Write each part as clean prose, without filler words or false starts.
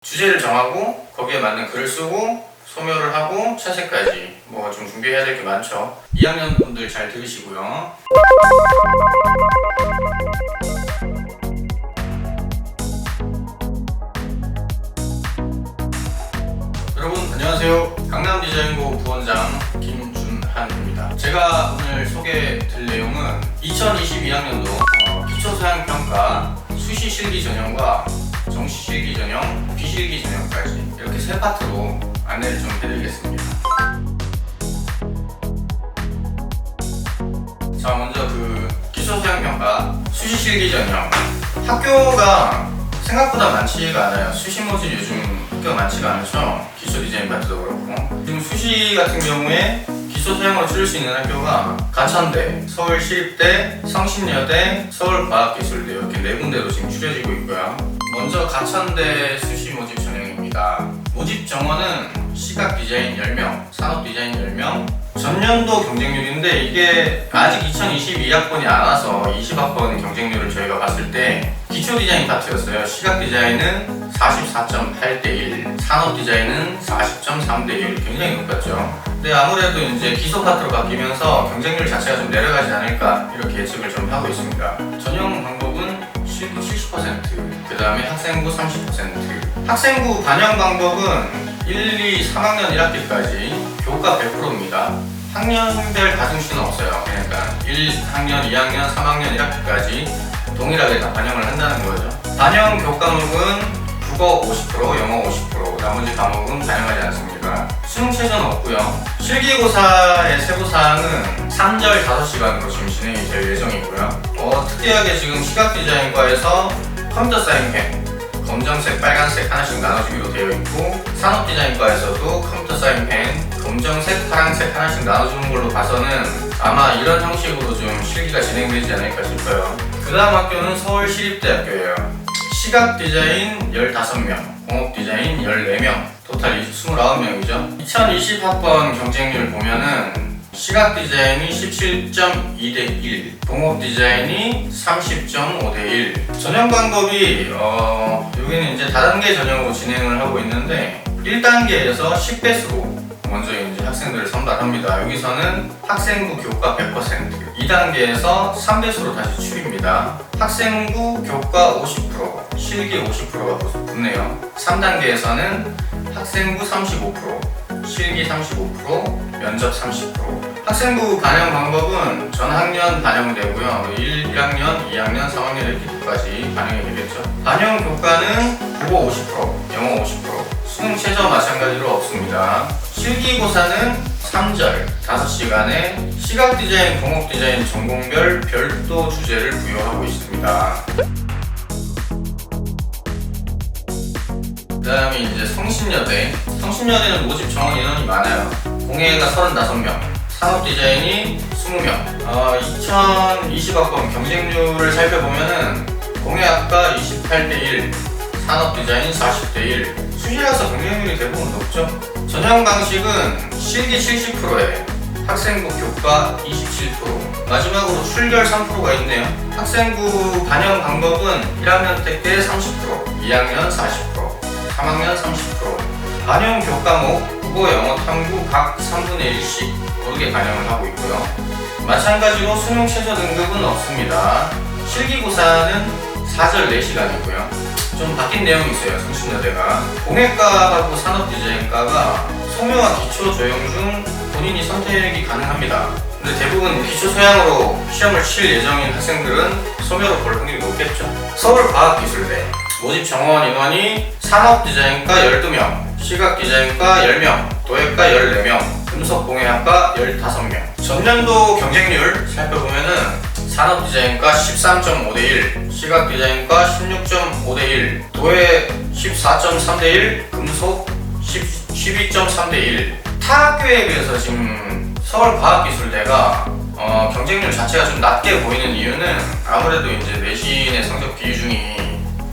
주제를 정하고 거기에 맞는 글을 쓰고 소묘를 하고 차세까지 뭐 좀 준비해야 될 게 많죠. 2학년 분들 잘 들으시고요. 여러분 안녕하세요. 강남디자인고 부원장 김준한입니다. 제가 오늘 소개해드릴 내용은 2022학년도 기초사양평가 수시 실기 전형과 정시 실기 전형, 비실기 전형까지 이렇게 세 파트로 안내를 좀 해드리겠습니다. 자, 먼저 기초사양평가 수시 실기 전형. 학교가 생각보다 많지가 않아요. 수시 모집 요즘 학교가 많지가 않죠. 기초 디자인 파트도 그렇고. 지금 수시 같은 경우에 기초 사양으로 치를 수 있는 학교가 가천대, 서울시립대, 성신여대, 서울과학기술대 이렇게 네 군데로 지금 추려지고 있고요. 먼저 가천대 수시 모집 전형입니다. 모집 정원은 시각 디자인 10명, 산업 디자인 10명, 전년도 경쟁률인데 이게 아직 2022학번이 안 와서 20학번 경쟁률을 저희가 봤을 때 기초 디자인 파트였어요. 시각 디자인은 44.8대 1, 산업 디자인은 40.3대 1, 굉장히 높았죠. 근데 아무래도 이제 기소 파트로 바뀌면서 경쟁률 자체가 좀 내려가지 않을까 이렇게 예측을 좀 하고 있습니다. 전형 방법은 실기 70%, 그 다음에 학생부 30%. 학생부 반영 방법은 1, 2, 3학년 1학기까지 교과 100%입니다. 학년별 가중치는 없어요. 그러니까 1학년, 2학년, 3학년 1학기까지 동일하게 다 반영을 한다는 거죠. 반영 교과목은 국어 50%, 영어 50%, 나머지 과목은 반영하지 않습니다. 수능 최저는 없고요. 실기고사의 세부사항은 3절 5시간으로 지금 진행이 될 예정이고요. 특이하게 지금 시각디자인과에서 컴퓨터 사인펜, 검정색, 빨간색 하나씩 나눠주기로 되어 있고, 산업디자인과에서도 컴퓨터 사인펜, 검정색, 파란색 하나씩 나눠주는 걸로 봐서는 아마 이런 형식으로 좀 실기가 진행되지 않을까 싶어요. 그 다음 학교는 서울시립대학교예요. 시각디자인 15명, 공업디자인 14명, 토탈 29명이죠. 2020학번 경쟁률 보면은 시각디자인이 17.2대 1, 공업디자인이 30.5대 1. 전형 방법이 여기는 이제 다단계 전형으로 진행을 하고 있는데 1단계에서 10배수로 먼저 이제 학생들을 선발합니다. 여기서는 학생부 교과 100%, 2단계에서 3배수로 다시 추립니다. 학생부 교과 50%, 실기 50%가 붙네요. 3단계에서는 학생부 35%, 실기 35%, 면접 30%. 학생부 반영 방법은 전 학년 반영되고요. 1학년, 2학년, 3학년 이렇게까지 반영이 되겠죠. 반영 교과는 국어 50%, 영어 50%, 수능 최저 마찬가지로 없습니다. 실기고사는 3절 5시간에 시각디자인, 공업디자인 전공별 별도 주제를 부여하고 있습니다. 그 다음에 이제 성신여대. 성신여대는 모집 정원 인원이 많아요. 공예가 35명, 산업디자인이 20명. 2020학번 경쟁률을 살펴보면은 공예학과 28대 1, 산업디자인 40대 1. 수시라서 경쟁률이 대부분 높죠. 전형 방식은 실기 70%에 학생부 교과 27%, 마지막으로 출결 3%가 있네요. 학생부 반영 방법은 1학년 때 30%, 2학년 40%, 3학년 30%. 반영 교과목 국어, 영어, 탐구 각 3분의 1씩 모두게 반영을 하고 있고요. 마찬가지로 수능 최저 등급은 없습니다. 실기고사는 4절 4시간이고요. 좀 바뀐 내용이 있어요. 성신여대가 공예과하고 산업디자인과가 소묘와 기초 조형 중 본인이 선택이 가능합니다. 근데 대부분 기초 소양으로 시험을 칠 예정인 학생들은 소묘로 볼 확률이 높겠죠. 서울과학기술대 모집 정원 인원이 산업디자인과 12명, 시각디자인과 10명, 도예과 14명, 금속공예학과 15명. 전년도 경쟁률 살펴보면은 산업디자인과 13.5대 1, 시각디자인과 16.5대 1, 도예 14.3대 1, 금속 12.3대 1. 타 학교에 비해서 지금 서울과학기술대가 경쟁률 자체가 좀 낮게 보이는 이유는 아무래도 이제 내신의 성적 비중이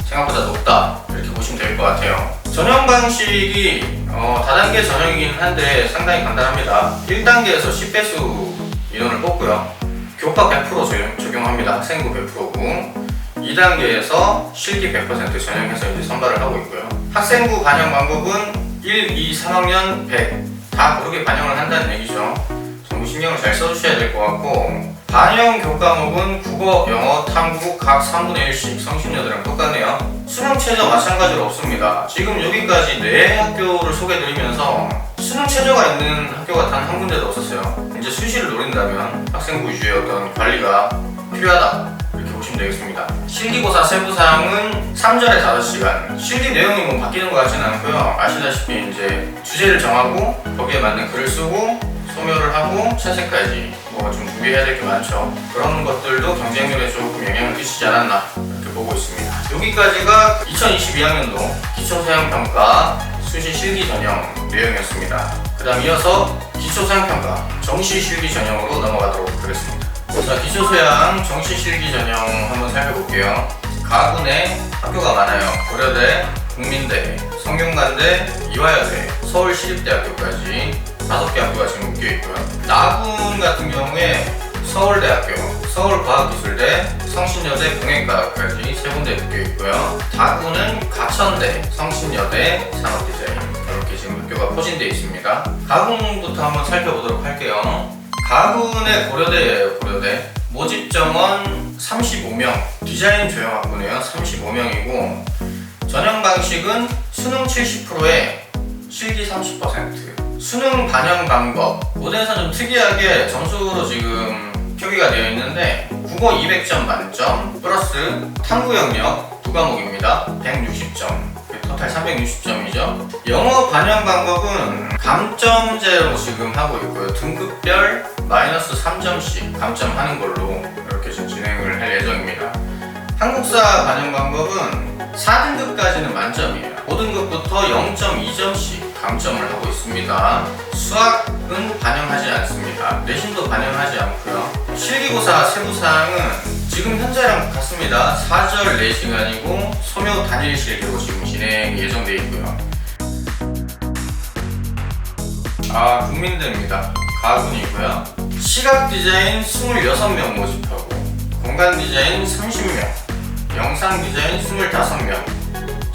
생각보다 높다 이렇게 보시면 될 것 같아요. 전형 방식이 다단계 전형이긴 한데 상당히 간단합니다. 1단계에서 10배수 인원을 뽑고요. 교과 100% 적용합니다. 학생부 100%고 2단계에서 실기 100% 전형해서 이제 선발을 하고 있고요. 학생부 반영 방법은 1, 2, 3학년 100 다 그렇게 반영을 한다는 얘기죠. 전부 신경을 잘 써주셔야 될 것 같고, 반영 교과목은 국어, 영어, 탐구 각 3분의 1씩 성신여대랑 똑같네요. 수능 최저 마찬가지로 없습니다. 지금 여기까지 4학교를 소개해드리면서 수능 최저가 있는 학교가 단 한 군데도 없었어요. 이제 수시를 노린다면 학생부 위주의 어떤 관리가 필요하다, 이렇게 보시면 되겠습니다. 실기고사 세부사항은 3절에 5시간. 실기 내용이 뭐 바뀌는 것 같지는 않고요. 아시다시피 이제 주제를 정하고 거기에 맞는 글을 쓰고 소묘를 하고 채색까지 뭐 좀 준비해야 될 게 많죠. 그런 것들도 경쟁률에 조금 영향을 끼치지 않았나, 이렇게 보고 있습니다. 여기까지가 2022학년도 기초사양평가 수시 실기 전형 내용이었습니다. 그 다음 이어서 기초사양평가 정시 실기 전형으로 넘어가도록 하겠습니다. 자, 기초소양 정시 실기 전형 한번 살펴볼게요. 가군에 학교가 많아요. 고려대, 국민대, 성균관대, 이화여대, 서울시립대학교까지 5개 학교가 지금 묶여 있고요. 나군 같은 경우에 서울대학교, 서울과학기술대, 성신여대, 공예과학까지 3군데 묶여 있고요. 다군은 가천대, 성신여대, 산업디자인, 이렇게 지금 학교가 포진되어 있습니다. 가군부터 한번 살펴보도록 할게요. 가군의 고려대예요. 고려대 모집 정원 35명, 디자인 조형학부네요. 35명이고 전형 방식은 수능 70%에 실기 30%. 수능 반영 방법, 고대에서 좀 특이하게 점수로 지금 표기가 되어 있는데 국어 200점 만점 플러스 탐구 영역 2과목입니다. 160점, 토탈 360점이죠. 영어 반영 방법은 감점제로 지금 하고 있고요. 등급별 마이너스 3점씩 감점하는 걸로 이렇게 지금 진행을 할 예정입니다. 한국사 반영 방법은 4등급까지는 만점이에요. 5등급부터 0.2점씩 감점을 하고 있습니다. 수학은 반영하지 않습니다. 내신도 반영하지 않고요. 실기고사 세부사항은 지금 현재랑 같습니다. 4절 4시간이고 소묘 단일 실기로 지금 진행 예정되어 있고요. 국민대입니다. 가군이고요. 시각 디자인 26명 모집하고 공간 디자인 30명, 영상 디자인 25명,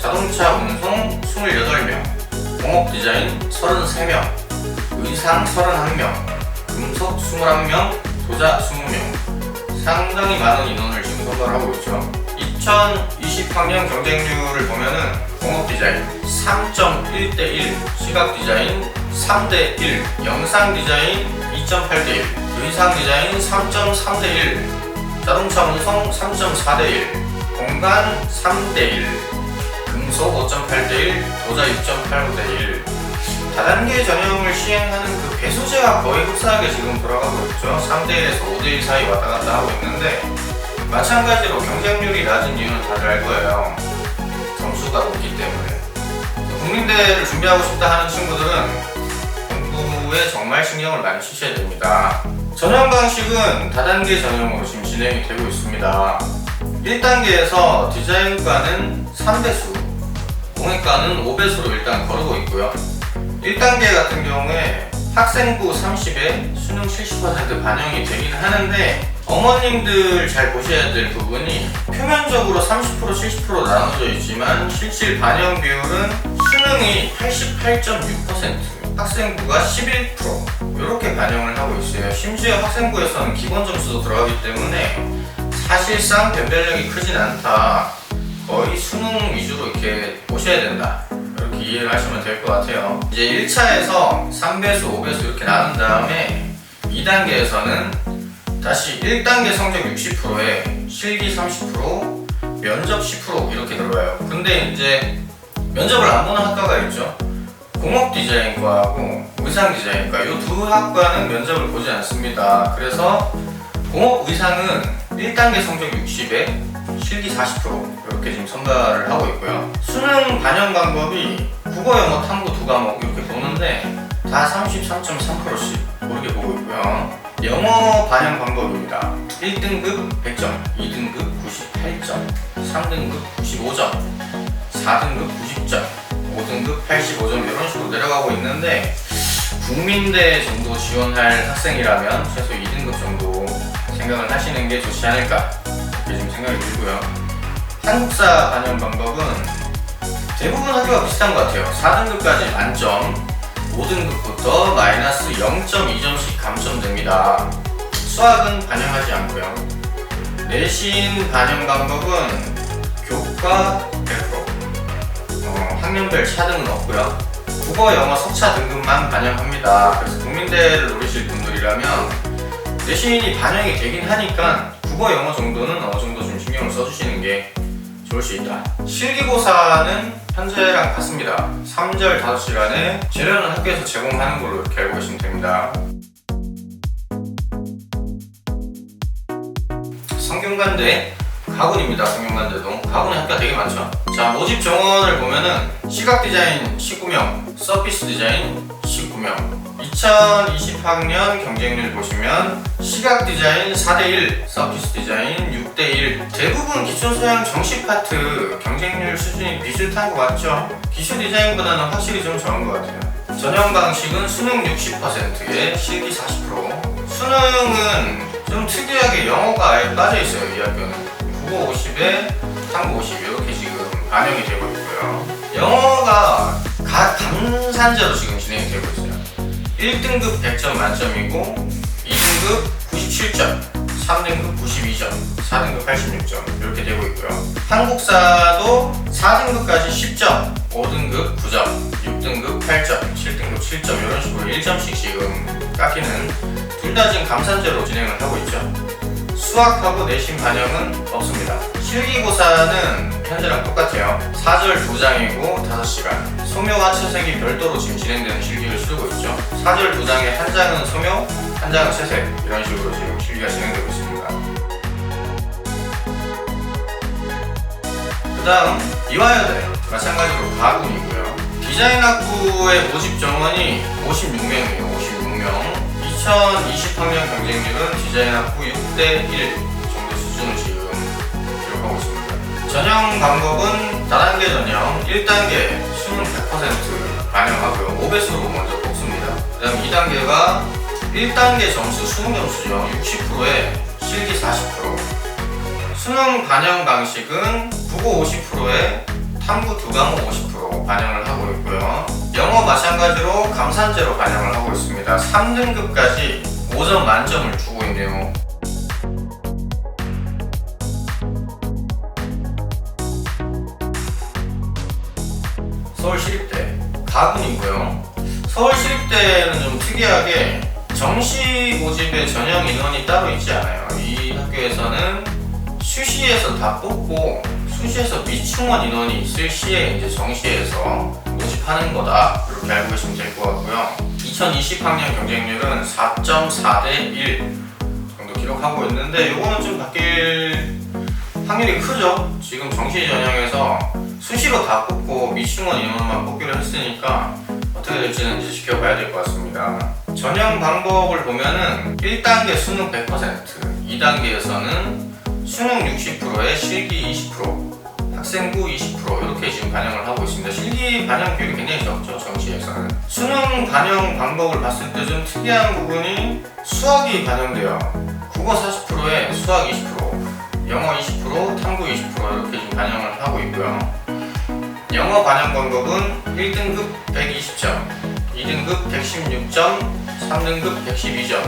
자동차 운송 28명, 공업 디자인 33명, 의상 31명, 금속 21명, 도자 20명. 상당히 많은 인원을 지금 선발하고 있죠. 2020학년 경쟁률을 보면은 공업 디자인 3.1대1, 시각 디자인 3대1, 영상 디자인 2.8대1, 의상 디자인 3.3대1, 자동차 운송 3.4대1, 공간 3대1, 금속 5.8대1, 도자 2.85대1. 다단계 전형을 시행하는 그 배수제가 거의 흡사하게 지금 돌아가고 있죠. 3대1에서 5대1 사이 왔다 갔다 하고 있는데 마찬가지로 경쟁률이 낮은 이유는 다들 알 거예요. 점수가 높기 때문에. 국민대를 준비하고 싶다 하는 친구들은 공부에 정말 신경을 많이 쓰셔야 됩니다. 전형 방식은 다단계 전형으로 지금 진행이 되고 있습니다. 1단계에서 디자인과는 3배수, 공예과는 5배수로 일단 거르고 있고요. 1단계 같은 경우에 학생부 30에 수능 70% 반영이 되긴 하는데 어머님들 잘 보셔야 될 부분이 표면적으로 30% 70% 나눠져 있지만 실질 반영 비율은 수능이 88.6%, 학생부가 11% 이렇게 반영을 하고 있어요. 심지어 학생부에서는 기본 점수도 들어가기 때문에 사실상 변별력이 크진 않다. 거의 수능 위주로 이렇게 보셔야 된다. 이렇게 이해를 하시면 될 것 같아요. 이제 1차에서 3배수, 5배수 이렇게 나눈 다음에 2단계에서는 다시 1단계 성적 60%에 실기 30%, 면접 10% 이렇게 들어가요. 근데 이제 면접을 안 보는 학과가 있죠. 공업 디자인과하고 의상 디자인과 이 두 학과는 면접을 보지 않습니다. 그래서 공업 의상은 1단계 성적 60에 실기 40% 이렇게 지금 선발을 하고 있고요. 수능 반영 방법이 국어, 영어, 탐구 2과목 이렇게 보는데 다 33.3%씩 고르게 보고 있고요. 영어 반영 방법입니다. 1등급 100점, 2등급 98점, 3등급 95점, 4등급 90점, 5등급 85점 이런 식으로 내려가고 있는데 국민대 정도 지원할 학생이라면 최소 2등급 정도 생각을 하시는 게 좋지 않을까 이렇게 지금 생각이 들고요. 한국사 반영 방법은 대부분 학교가 비슷한 것 같아요. 4등급까지 만점, 5등급부터 마이너스 0.2점씩 감점됩니다. 수학은 반영하지 않고요. 내신 반영 방법은 교과 100%, 학년별 차등은 없고요. 국어, 영어, 석차 등급만 반영합니다. 그래서 국민대를 노리실 분들이라면 내신이 반영이 되긴 하니까 국어, 영어 정도는 어느 정도 좀 신경을 써주시는 게 좋을 수 있다. 실기고사는 현재랑 같습니다. 3절 5시간에 재료는 학교에서 제공하는 걸로 이렇게 알고 계시면 됩니다. 성균관대 가군입니다. 성균관대도 가군에 학교가 되게 많죠. 자, 모집 정원을 보면은 시각 디자인 19명, 서피스 디자인 19명. 2020학년 경쟁률 보시면 시각 디자인 4대1, 서피스 디자인 6대1. 대부분 기초 소양 정식 파트 경쟁률 수준이 비슷한 것 같죠? 기초 디자인보다는 확실히 좀 적은 것 같아요. 전형 방식은 수능 60%에 실기 40%. 수능은 좀 특이하게 영어가 아예 빠져있어요. 이 학교는 국어 50에 탐구 50 이렇게 지금 반영이 되고 있고요. 영어가 각 감산제로 지금 진행이 되고 있어요. 1등급 100점 만점이고 2등급 97점, 3등급 92점, 4등급 86점 이렇게 되고 있고요. 한국사도 4등급까지 10점, 5등급 9점, 6등급 8점, 7등급 7점 이런 식으로 1점씩 지금 깎이는 둘 다 지금 감산제로 진행을 하고 있죠. 수학하고 내신 반영은 없습니다. 실기고사는 현재랑 똑같아요. 4절 2장이고 5시간. 소묘와 채색이 별도로 지금 진행되는 실기를 쓰고 있죠. 4절 2장에 한 장은 소묘, 한 장은 채색 이런 식으로 지금 실기가 진행되고 있습니다. 그 다음 이화여대 마찬가지로 가군이고요. 디자인학부의 모집 정원이 56명이에요. 56명. 2020학년 경쟁률은 디자인학부 6대1 정도 수준을 지금 기록하고 있습니다. 전형 방법은 다단계 전형 1단계 수능 100% 반영하고요. 5배수로 먼저 뽑습니다. 그 다음 2단계가 1단계 점수, 수능 점수죠. 60%에 실기 40%. 수능 반영 방식은 국어 50%에 탐구 2과목 50% 반영을 하고 있고요. 영어 마찬가지로 감산제로 반영을 하고 있습니다. 3등급까지 5점 만점을 주고 있네요. 서울시립대 가군이고요. 서울시립대는 좀 특이하게 정시 모집의 전형 인원이 따로 있지 않아요. 이 학교에서는 수시에서 다 뽑고 수시에서 미충원 인원이 있을 시에 이제 정시에서 모집하는 거다 이렇게 알고 계시면 될 것 같고요. 2020학년 경쟁률은 4.4대 1 정도 기록하고 있는데 이거는 좀 바뀔 확률이 크죠. 지금 정시 전형에서 수시로 다 뽑고 미충원 인원만 뽑기로 했으니까 어떻게 될지는 이제 지켜봐야 될 것 같습니다. 전형 방법을 보면은 1단계 수능 100%, 2단계에서는 수능 60%에 실기 20%, 학생부 20% 이렇게 지금 반영을 하고 있습니다. 실기 반영 비율이 굉장히 적죠, 정시에서는. 수능 반영 방법을 봤을 때 좀 특이한 부분이 수학이 반영돼요. 국어 40%에 수학 20%, 영어 20%, 탐구 20% 이렇게 지금 반영을 하고 있고요. 영어 반영 방법은 1등급 120점, 2등급 116점, 3등급 112점,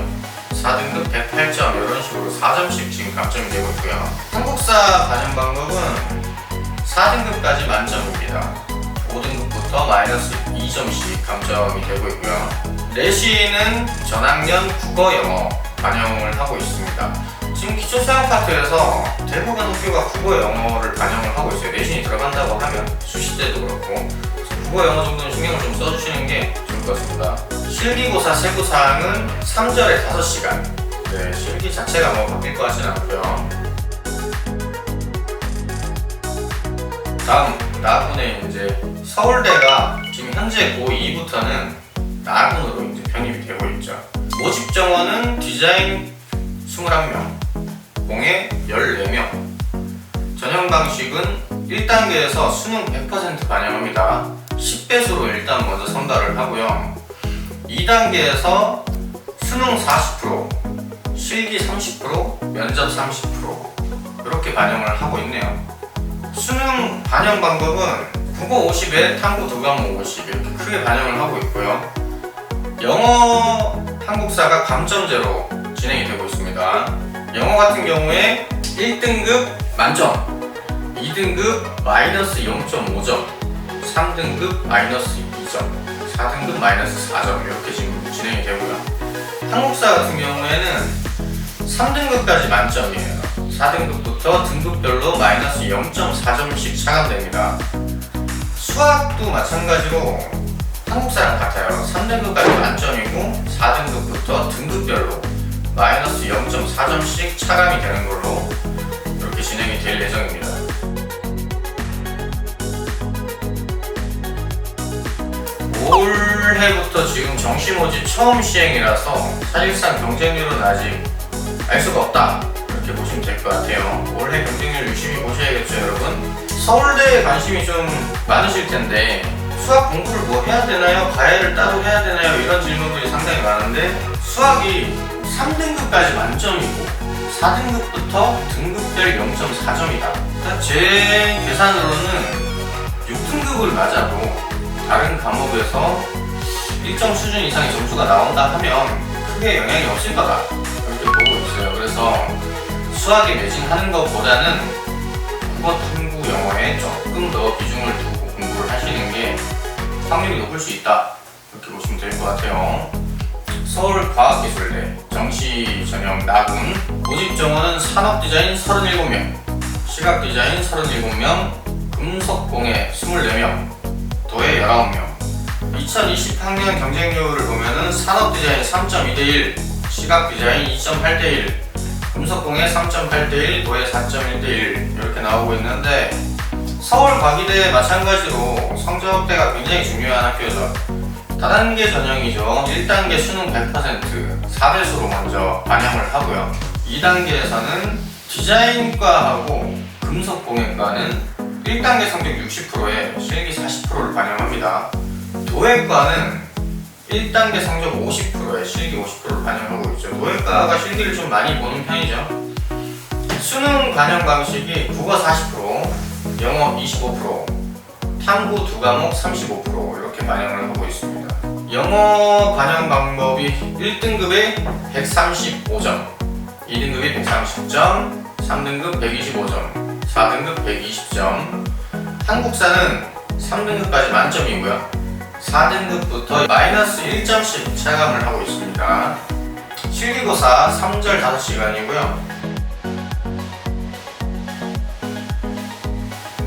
4등급 108점 이런 식으로 4점씩 지금 감점이 되고 있고요. 한국사 반영 방법은 4등급까지 만점입니다. 5등급부터 마이너스 2점씩 감점이 되고 있고요. 내신은 전학년 국어, 영어 반영을 하고 있습니다. 지금 기초 수학 파트에서 대부분 학교가 국어, 영어를 반영을 하고 있어요. 내신이 들어간다고 하면 수시 때도 그렇고 국어, 영어 정도는 신경을 좀 써주시는 게 좋을 것 같습니다. 실기고사 세부사항은 3절에 5시간. 네, 실기 자체가 뭐 바뀔 것 같지는 않고요. 다음 나군의 이제 서울대가 지금 현재 고2부터는 나군으로 이제 편입이 되고 있죠. 모집 정원은 디자인 21명, 공예 14명. 전형 방식은 1단계에서 수능 100% 반영합니다. 10배수로 일단 먼저 선발을 하고요. 2단계에서 수능 40%, 실기 30%, 면접 30% 이렇게 반영을 하고 있네요. 수능 반영 방법은 국어 50에 탐구 두 과목 50 이렇게 크게 반영을 하고 있고요. 영어 한국사가 감점제로 진행이 되고 있습니다. 영어 같은 경우에 1등급 만점, 2등급 마이너스 0.5점, 3등급 마이너스 2점, 4등급 마이너스 4점 이렇게 지금 진행이 되고요. 한국사 같은 경우에는 3등급까지 만점이에요. 4등급부터 등급별로 마이너스 0.4점씩 차감됩니다. 수학도 마찬가지로 한국사랑 같아요. 3등급까지 만점이고 4등급부터 등급별로 마이너스 0.4점씩 차감이 되는 걸로 이렇게 진행이 될 예정입니다. 올해부터 지금 정시 모집 처음 시행이라서 사실상 경쟁률은 아직 알 수가 없다 이렇게 보시면 될 것 같아요. 올해 경쟁률 유심히 보셔야겠죠, 여러분. 서울대에 관심이 좀 많으실 텐데 수학 공부를 뭐 해야 되나요? 과외를 따로 해야 되나요? 이런 질문들이 상당히 많은데 수학이 3등급까지 만점이고 4등급부터 등급별 0.4점이다. 제 계산으로는 6등급을 맞아도 다른 과목에서 일정 수준 이상의 점수가 나온다 하면 크게 영향이 없을 거다 이렇게 보고 있어요. 그래서 수학에 매진하는 것보다는 국어, 탐구, 영어에 조금 더 비중을 두고 공부를 하시는 게 확률이 높을 수 있다 이렇게 보시면 될 것 같아요. 서울과학기술대 정시 전형 나군 모집 정원은 산업디자인 37명, 시각디자인 37명, 금속공예 24명, 도예 19명. 2020학년 경쟁률을 보면은 산업디자인 3.2대1, 시각디자인 2.8대1, 금속공예 3.8대1, 도예 4.1대1 이렇게 나오고 있는데 서울과기대 마찬가지로 성적대가 굉장히 중요한 학교죠. 다단계 전형이죠. 1단계 수능 100% 4배수로 먼저 반영을 하고요. 2단계에서는 디자인과하고 금속공예과는 1단계 성적 60%에 실기 40%를 반영합니다. 도예과는 1단계 성적 50%에 실기 50%를 반영하고 있죠. 도예과가 실기를 좀 많이 보는 편이죠. 수능 반영 방식이 국어 40%, 영어 25%, 탐구 두 과목 35% 이렇게 반영을 하고 있습니다. 영어 반영 방법이 1등급에 135점, 2등급이 130점, 3등급 125점, 4등급 120점. 한국사는 3등급까지 만점이고요. 4등급부터 마이너스 1점씩 차감을 하고 있습니다. 실기고사 3절 5시간이고요.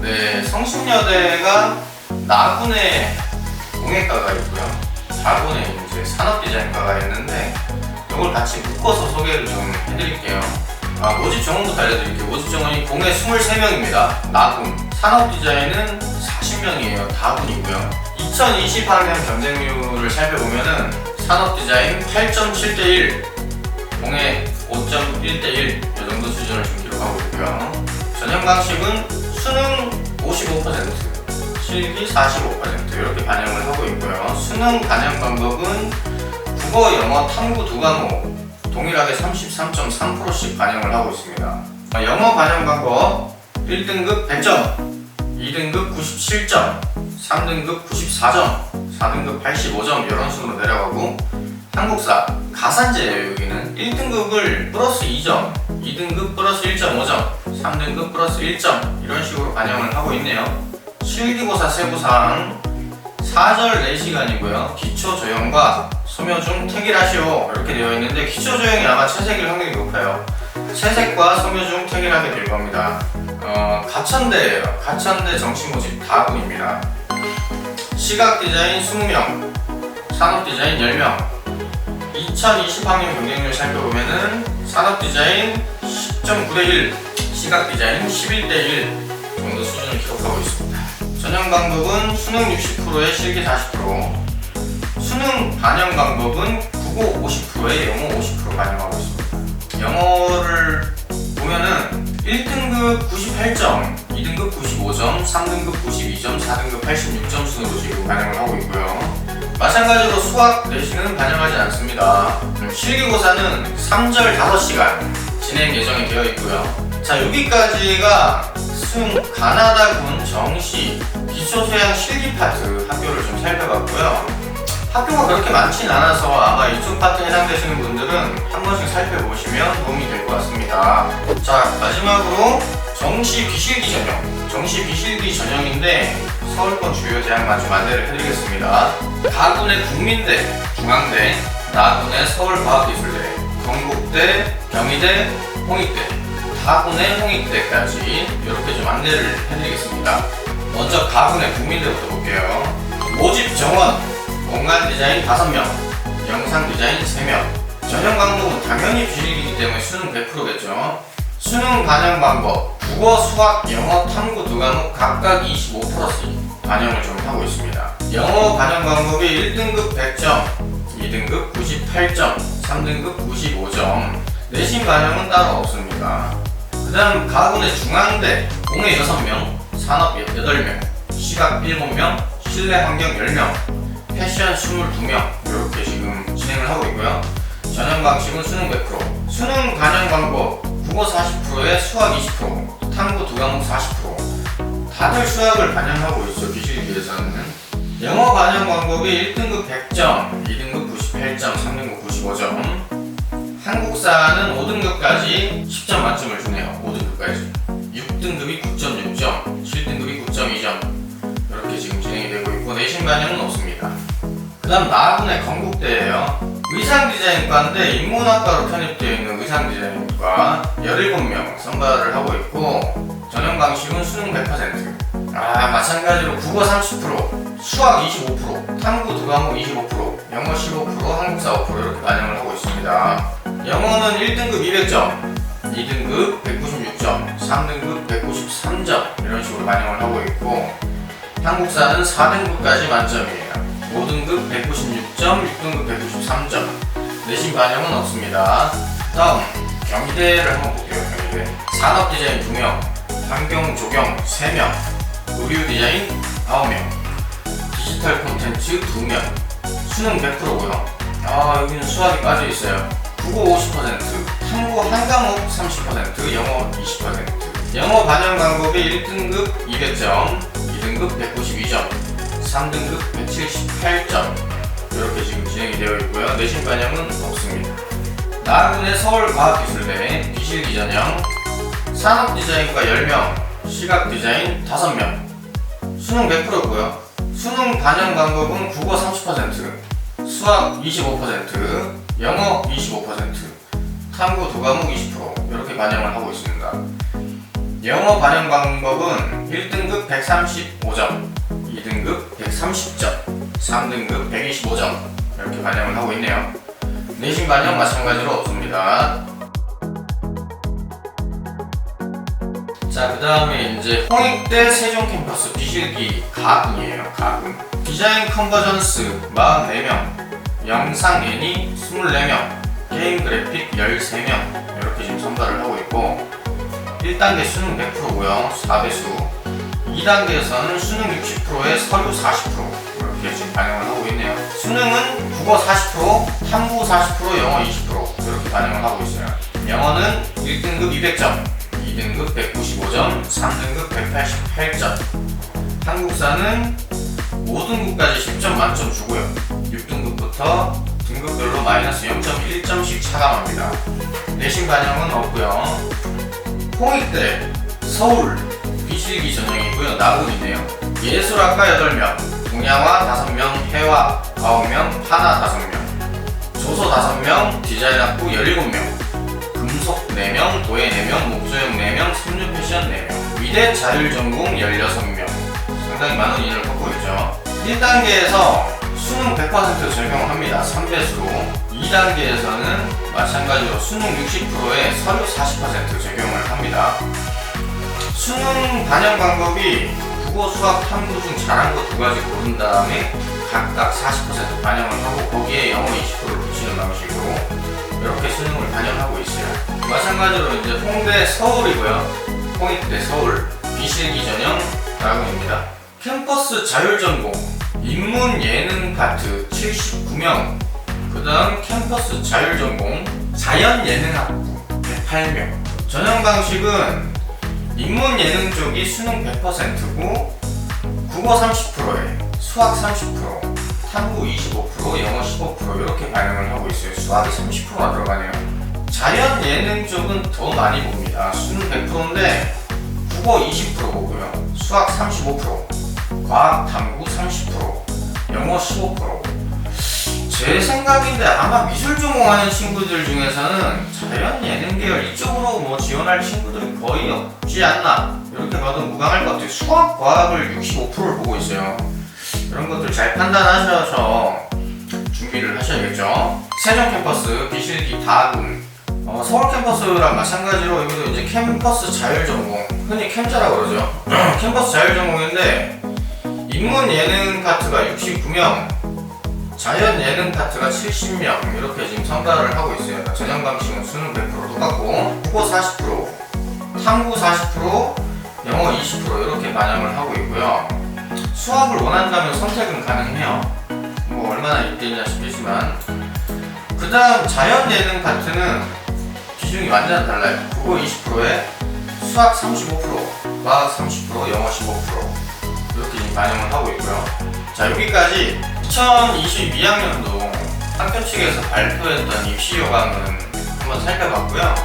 네, 성신여대가 나군에 공예과가 있고요. 4군에 이제 산업디자인과가 있는데 이걸 같이 묶어서 소개를 좀 해드릴게요. 모집 정원부터 알려드릴게요. 모집 정원이 공예 23명입니다. 나군. 산업디자인은 40명이에요. 다군이고요. 2020학년 경쟁률을 살펴보면은 산업디자인 8.7대1, 공예 5.1대1 이 정도 수준을 좀 기록하고 있고요. 전형 방식은 수능 55%, 실기 45% 이렇게 반영을 하고 있고요. 수능 반영 방법은 국어, 영어, 탐구 두 과목 동일하게 33.3%씩 반영을 하고 있습니다. 영어 반영 방법 1등급 100점, 2등급 97점, 3등급 94점, 4등급 85점 이런 식으로 내려가고 한국사 가산제예요. 여기는 1등급을 플러스 2점, 2등급 플러스 1.5점, 3등급 플러스 1점 이런 식으로 반영을 하고 있네요. 실기고사 세부사항 4절 4시간이고요. 기초조형과 소묘중 택일하시오 이렇게 되어 있는데 기초조형이 아마 채색일 확률이 높아요. 채색과 소묘중 택일하게 될 겁니다. 가천대예요. 가천대 정시모집 다군입니다. 시각디자인 20명, 산업디자인 10명. 2020학년 경쟁률 살펴보면은 산업디자인 10.9대1, 시각디자인 11대1 정도 수준을 기록하고 있습니다. 전형 방법은 수능 60%에 실기 40%, 수능 반영 방법은 국어 50%에 영어 50% 반영하고 있습니다. 영어를 보면은 1등급 98점, 2등급 95점, 3등급 92점, 4등급 86점 순으로 지금 반영을 하고 있고요. 마찬가지로 수학 내신은 반영하지 않습니다. 실기고사는 3절 5시간 진행 예정이 되어 있고요. 자, 여기까지가 가나다군 정시 기초소양 실기 파트 학교를 좀 살펴봤고요. 학교가 그렇게 많진 않아서 아마 이쪽 파트에 해당되시는 분들은 한 번씩 살펴보시면 도움이 될 것 같습니다. 자, 마지막으로 정시 비실기 전형. 정시 비실기 전형인데 서울권 주요 대학만 좀 안내를 해드리겠습니다. 가군의 국민대, 중앙대, 나군의 서울과학기술대, 건국대, 경희대, 홍익대, 가군의 홍익대까지 이렇게 좀 안내를 해드리겠습니다. 먼저 가군의 국민대부터 볼게요. 모집 정원, 공간 디자인 5명, 영상 디자인 3명. 전형 과목은 당연히 비실기이기 때문에 수능 100%겠죠. 수능 반영 방법, 국어, 수학, 영어, 탐구 두 과목 각각 25%씩 반영을 좀 하고 있습니다. 영어 반영 방법이 1등급 100점, 2등급 98점, 3등급 95점. 내신 반영은 따로 없습니다. 그 다음 가군의 중앙대, 공예 6명, 산업 8명, 시각 7명, 실내 환경 10명, 패션 22명 이렇게 지금 진행을 하고 있고요. 전형 방식은 수능 100%, 수능 반영 방법 국어 40%에 수학 20%, 탐구 두 과목 40%. 다들 수학을 반영하고 있죠. 비실기에서는. 영어 반영 방법이 1등급 100점, 2등급 98점, 3등급 95점. 한국사는 5등급까지 10점 만점을 주네요. 5등급까지. 6등급이 9.6점, 7등급이 9.2점. 이렇게 지금 진행이 되고 있고 내신 반영은 없습니다. 그 다음 나군의 건국대예요. 의상디자인과인데 인문학과로 편입되어 있는 의상디자인과 17명 선발을 하고 있고 전형 방식은 수능 100%. 마찬가지로 국어 30%, 수학 25%, 탐구 두 과목 25%, 영어 15%, 한국사 5% 이렇게 반영을 하고 있습니다. 영어는 1등급 200점, 2등급 196점, 3등급 193점 이런 식으로 반영을 하고 있고 한국사는 4등급까지 만점이에요. 5등급 196점, 6등급 193점. 내신 반영은 없습니다. 다음 경희대를 한번 볼게요. 경희대 산업디자인 2명, 환경조경 3명, 의류디자인 9명, 디지털 콘텐츠 2명. 수능 100%고요. 여기는 수학이 빠져있어요. 국어 50%, 탐구 한 과목 30%, 영어 20%. 영어 반영 방법이 1등급 200점, 2등급 192점, 3등급 178점 이렇게 지금 진행이 되어 있고요. 내신 반영은 없습니다. 나군의 서울과학기술대 비실기 전형 산업디자인과 10명, 시각디자인 5명. 수능 100%고요. 수능 반영 방법은 국어 30%, 수학 25%, 영어 25%, 탐구 두 과목 20% 이렇게 반영을 하고 있습니다. 영어 반영 방법은 1등급 135점, 2등급 130점, 3등급 125점 이렇게 반영을 하고 있네요. 내신 반영 마찬가지로 없습니다. 자, 그 다음에 이제 홍익대 세종캠퍼스 비실기 가군이에요. 가군. 디자인 컨버전스 44명, 영상 애니 24명, 게임 그래픽 13명 이렇게 지금 선발을 하고 있고 1단계 수능 100%고요. 4배수. 2단계에서는 수능 60%에 서류 40% 이렇게 지금 반영을 하고 있네요. 수능은 국어 40%, 탐구 40%, 영어 20% 이렇게 반영을 하고 있어요. 영어는 1등급 200점, 2등급 195점, 3등급 188점. 한국사는 5등급까지 10점 만점 주고요. 6등급부터 등급별로 마이너스 0.1점씩 차감합니다. 내신 반영은 없고요. 홍익대 서울 비실기 전형이고요. 나군이네요. 예술학과 8명, 동양화 5명, 해화 9명, 판화 5명, 조소 5명, 디자인학부 17명, 금속 4명, 도예 4명, 목조형 4명, 섬유 패션 4명, 위대 자율전공 16명. 상당히 많은 인원을 갖고 있죠. 1단계에서 수능 100% 적용을 합니다. 3배수로. 2단계에서는 마찬가지로 수능 60%에 서류 40% 적용을 합니다. 수능 반영 방법이 국어, 수학, 탐구 중 잘한 거 2가지 고른 다음에 각각 40% 반영을 하고 거기에 영어 20%를 붙이는 방식으로 이렇게 수능을 반영하고 있어요. 마찬가지로 이제 홍대 서울이고요. 홍익대 서울 비실기 전형 나군입니다. 캠퍼스 자율전공 인문 예능 파트 79명, 그 다음 캠퍼스 자율전공 자연예능학부 108명. 전형 방식은 인문 예능 쪽이 수능 100%고 국어 30%에 수학 30%, 탐구 25%, 영어 15% 이렇게 반영을 하고 있어요. 수학이 30%가 들어가네요. 자연 예능 쪽은 더 많이 봅니다. 수능 100%인데 국어 20% 보고요. 수학 35%, 과학 탐구 30%, 영어 15%. 제 생각인데 아마 미술 전공하는 친구들 중에서는 자연 예능 계열 이쪽으로 뭐 지원할 친구들이 거의 없지 않나, 이렇게 봐도 무방할 것 같아요. 수학, 과학을 65%를 보고 있어요. 이런 것들 잘 판단하셔서 준비를 하셔야겠죠. 세종 캠퍼스 비실기 다군, 서울 캠퍼스랑 마찬가지로 이것도 이제 캠퍼스 자율전공, 흔히 캠자라고 그러죠. 캠퍼스 자율전공인데 인문 예능 파트가 69명, 자연 예능 파트가 70명 이렇게 지금 선발을 하고 있어요. 전형 방식은 수능 100% 똑같고 국어 40%, 탐구 40%, 영어 20% 이렇게 반영을 하고 있고요. 수학을 원한다면 선택은 가능해요. 뭐 얼마나 이때냐 싶겠지만, 그 다음 자연 예능 파트는 비중이 완전 달라요. 국어 20%에 수학 35%, 과학 30%, 영어 15% 이렇게 지금 반영을 하고 있고요. 자, 여기까지 2022학년도 학교 측에서 발표했던 입시 요강은 한번 살펴봤고요.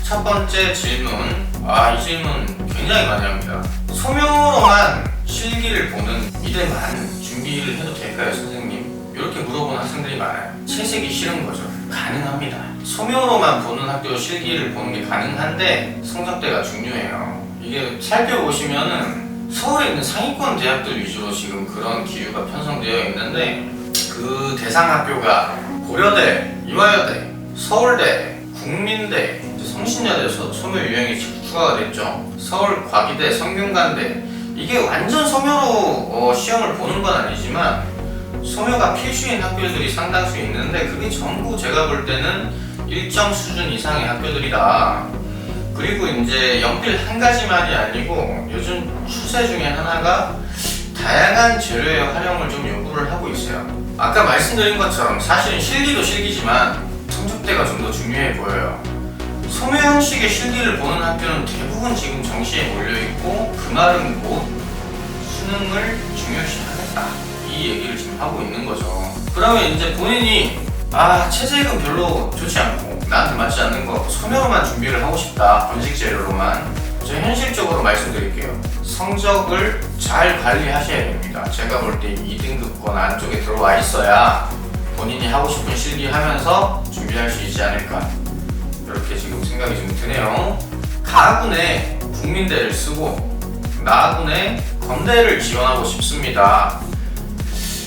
첫 번째 질문, 이 질문 굉장히 많이 합니다. 소묘로만 실기를 보는 미래만 준비를 해도 될까요, 선생님? 이렇게 물어보는 학생들이 많아요. 채색이 싫은 거죠. 가능합니다. 소묘로만 보는 학교 실기를 보는 게 가능한데 성적대가 중요해요. 이게 살펴보시면은 서울에 있는 상위권 대학들 위주로 지금 그런 기류가 편성되어 있는데, 그 대상 학교가 고려대, 이화여대, 서울대, 국민대, 성신여대 소묘 유형이 추가가 됐죠. 서울 과기대, 성균관대, 이게 완전 소묘로 시험을 보는 건 아니지만 소묘가 필수인 학교들이 상당수 있는데, 그게 전부 제가 볼 때는 일정 수준 이상의 학교들이다. 그리고 이제 연필 한 가지만이 아니고 요즘 추세 중에 하나가 다양한 재료의 활용을 좀 요구를 하고 있어요. 아까 말씀드린 것처럼 사실은 실기도 실기지만 성적대가 좀 더 중요해 보여요. 소묘 형식의 실기를 보는 학교는 대부분 지금 정시에 몰려있고, 그 말은 곧 수능을 중요시하겠다, 이 얘기를 지금 하고 있는 거죠. 그러면 이제 본인이 채색은 별로 좋지 않고 나한테 맞지 않는 거 소묘로만 준비를 하고 싶다, 번식 재료로만, 제가 현실적으로 말씀드릴게요. 성적을 잘 관리하셔야 됩니다. 제가 볼 때 2등급권 안쪽에 들어와 있어야 본인이 하고 싶은 실기 하면서 준비할 수 있지 않을까, 이렇게 지금 생각이 좀 드네요. 가군에 국민대를 쓰고 나군에 건대를 지원하고 싶습니다.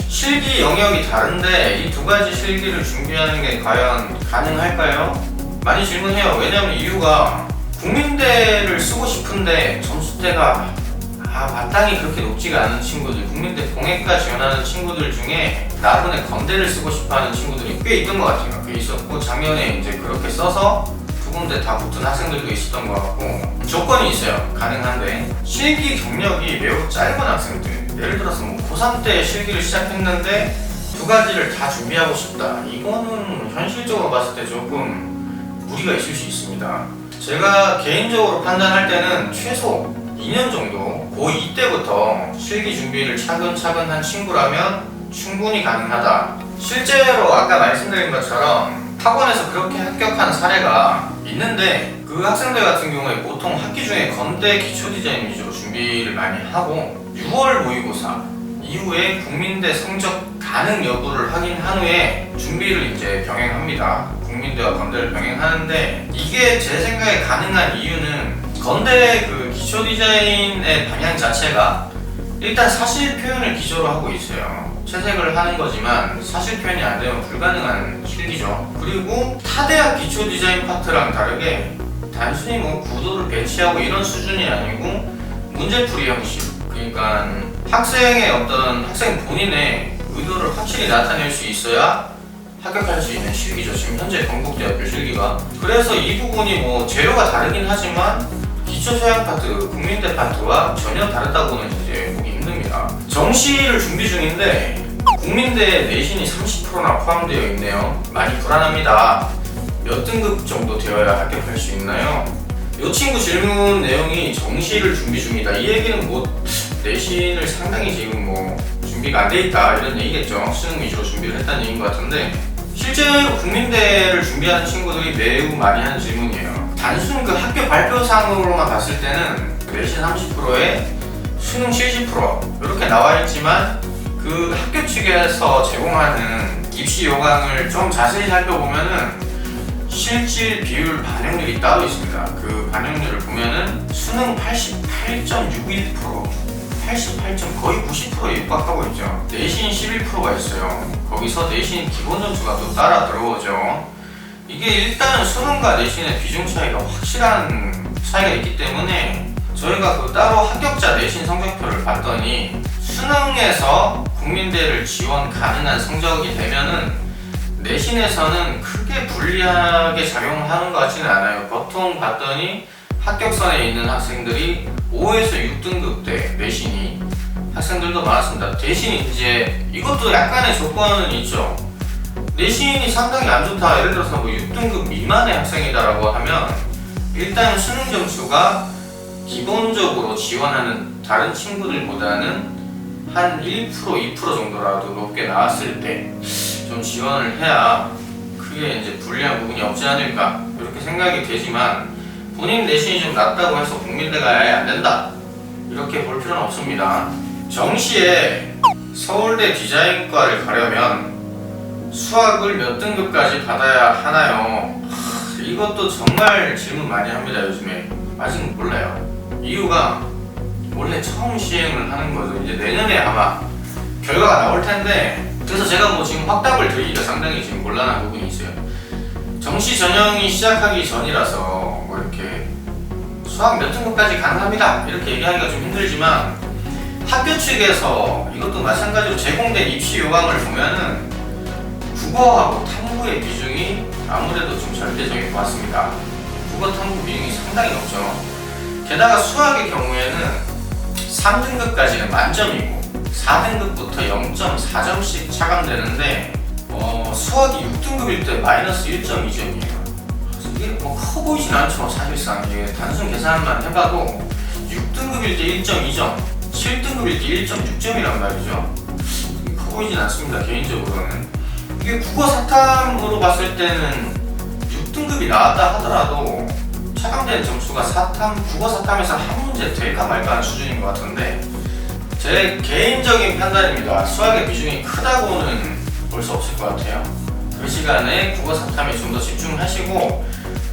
실기 영역이 다른데 이 두 가지 실기를 준비하는 게 과연 가능할까요? 많이 질문해요. 왜냐면 이유가 국민대를 쓰고 싶은데 점수대가 마땅히 그렇게 높지가 않은 친구들, 국민대 공예과 지원하는 친구들 중에 나군에 건대를 쓰고 싶어하는 친구들이 꽤 있던 것 같아요. 꽤 있었고, 작년에 이제 그렇게 써서 두 군데 다 붙은 학생들도 있었던 것 같고, 조건이 있어요. 가능한데 실기 경력이 매우 짧은 학생들, 예를 들어서 뭐 고3 때 실기를 시작했는데 두 가지를 다 준비하고 싶다, 이거는 현실적으로 봤을 때 조금 무리가 있을 수 있습니다. 제가 개인적으로 판단할 때는 최소 2년 정도 고2 때부터 실기 준비를 차근차근 한 친구라면 충분히 가능하다. 실제로 아까 말씀드린 것처럼 학원에서 그렇게 합격한 사례가 있는데, 그 학생들 같은 경우에 보통 학기 중에 건대 기초 디자인 위주로 준비를 많이 하고 6월 모의고사 이후에 국민대 성적 가능 여부를 확인한 후에 준비를 이제 병행합니다. 국민대와 건대를 병행하는데, 이게 제 생각에 가능한 이유는 건대 그 기초 디자인의 방향 자체가 일단 사실 표현을 기초로 하고 있어요. 채색을 하는 거지만 사실 표현이 안 되면 불가능한 실기죠. 그리고 타 대학 기초 디자인 파트랑 다르게 단순히 뭐 구도를 배치하고 이런 수준이 아니고 문제풀이 형식, 그러니까 학생의 어떤 학생 본인의 의도를 확실히 나타낼 수 있어야 합격할 수 있는 실기죠. 지금 현재 건국대학교 실기가. 그래서 이 부분이 뭐 재료가 다르긴 하지만 기초 소양 파트, 국민대 파트와 전혀 다르다고는 이제 보기 힘듭니다. 정시를 준비 중인데 국민대 내신이 30%나 포함되어 있네요. 많이 불안합니다. 몇 등급 정도 되어야 합격할 수 있나요? 이 친구 질문 내용이 정시를 준비 중이다. 이 얘기는 뭐 내신을 상당히 지금 뭐 준비가 안 돼 있다 이런 얘기겠죠. 수능 위주로 준비를 했다는 얘기인 것 같은데, 실제로 국민대를 준비하는 친구들이 매우 많이 하는 질문이에요. 단순 그 학교 발표상으로만 봤을 때는 내신 30%에 수능 70% 이렇게 나와 있지만 그 학교 측에서 제공하는 입시 요강을 좀 자세히 살펴보면은 실질 비율 반영률이 따로 있습니다. 그 반영률을 보면은 수능 88.61%, 88점 거의 90%에 육박하고 있죠. 내신 11%가 있어요. 거기서 내신 기본 점수가 또 따라 들어오죠. 이게 일단 수능과 내신의 비중 차이가 확실한 차이가 있기 때문에 저희가 그 따로 합격자 내신 성적표를 봤더니 수능에서 국민대를 지원 가능한 성적이 되면은 내신에서는 크게 불리하게 작용하는 것 같지는 않아요. 보통 봤더니 합격선에 있는 학생들이 5에서 6등급대 내신이 학생들도 많았습니다. 대신 이제 이것도 약간의 조건은 있죠. 내신이 상당히 안 좋다, 예를 들어서 뭐 6등급 미만의 학생이다라고 하면 일단 수능 점수가 기본적으로 지원하는 다른 친구들보다는 한 1%, 2% 정도라도 높게 나왔을 때 좀 지원을 해야 크게 이제 불리한 부분이 없지 않을까 이렇게 생각이 되지만, 본인 내신이 좀 낮다고 해서 국민대가 아예 안 된다 이렇게 볼 필요는 없습니다. 정시에 서울대 디자인과를 가려면 수학을 몇 등급까지 받아야 하나요? 이것도 정말 질문 많이 합니다. 요즘에 아직 몰라요. 이유가 원래 처음 시행을 하는 거죠. 이제 내년에 아마 결과가 나올 텐데, 그래서 제가 뭐 지금 확답을 드리기가 상당히 지금 곤란한 부분이 있어요. 정시 전형이 시작하기 전이라서 뭐 이렇게 수학 몇 등급까지 가능합니다 이렇게 얘기하기가 좀 힘들지만, 학교 측에서 이것도 마찬가지로 제공된 입시 요강을 보면은 국어하고 탐구의 비중이 아무래도 좀 절대적인 것 같습니다. 국어 탐구 비중이 상당히 높죠. 게다가 수학의 경우에는 3등급까지는 만점이고 4등급부터 0.4점씩 차감되는데 수학이 6등급일 때 마이너스 1.2점이에요. 이게 뭐 커 보이진 않죠. 사실상 이게 단순 계산만 해봐도 6등급일 때 1.2점, 7등급일 때 1.6점이란 말이죠. 커 보이진 않습니다. 개인적으로는. 이게 국어 사탐으로 봤을 때는 6등급이 나왔다 하더라도 차감되는 점수가 국어 사탐에서 한 문제 될까 말까 하는 수준인 것 같은데, 제 개인적인 판단입니다. 수학의 비중이 크다고는 볼 수 없을 것 같아요. 그 시간에 국어 사탐에 좀 더 집중하시고,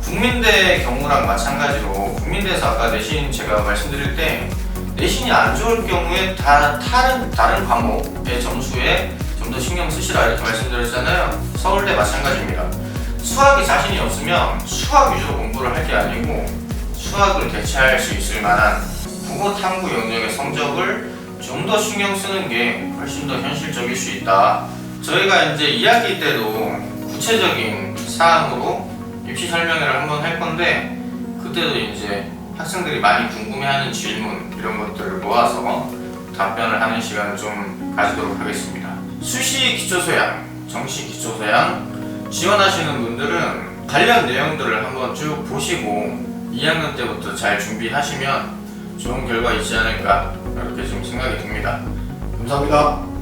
국민대 경우랑 마찬가지로 국민대에서 아까 내신 제가 말씀드릴 때 내신이 안 좋을 경우에 다른 과목의 점수에 좀 더 신경 쓰시라 이렇게 말씀드렸잖아요. 서울대 마찬가지입니다. 수학이 자신이 없으면 수학 위주로 공부를 할 게 아니고 수학을 대체할 수 있을 만한 국어 탐구 영역의 성적을 좀 더 신경 쓰는 게 훨씬 더 현실적일 수 있다. 저희가 이제 2학기 때도 구체적인 사항으로 입시 설명회를 한번 할 건데, 그때도 이제 학생들이 많이 궁금해하는 질문 이런 것들을 모아서 답변을 하는 시간을 좀 가지도록 하겠습니다. 수시 기초소양, 정시 기초소양 지원하시는 분들은 관련 내용들을 한번 쭉 보시고 2학년 때부터 잘 준비하시면 좋은 결과 있지 않을까 이렇게 좀 생각이 듭니다. 감사합니다.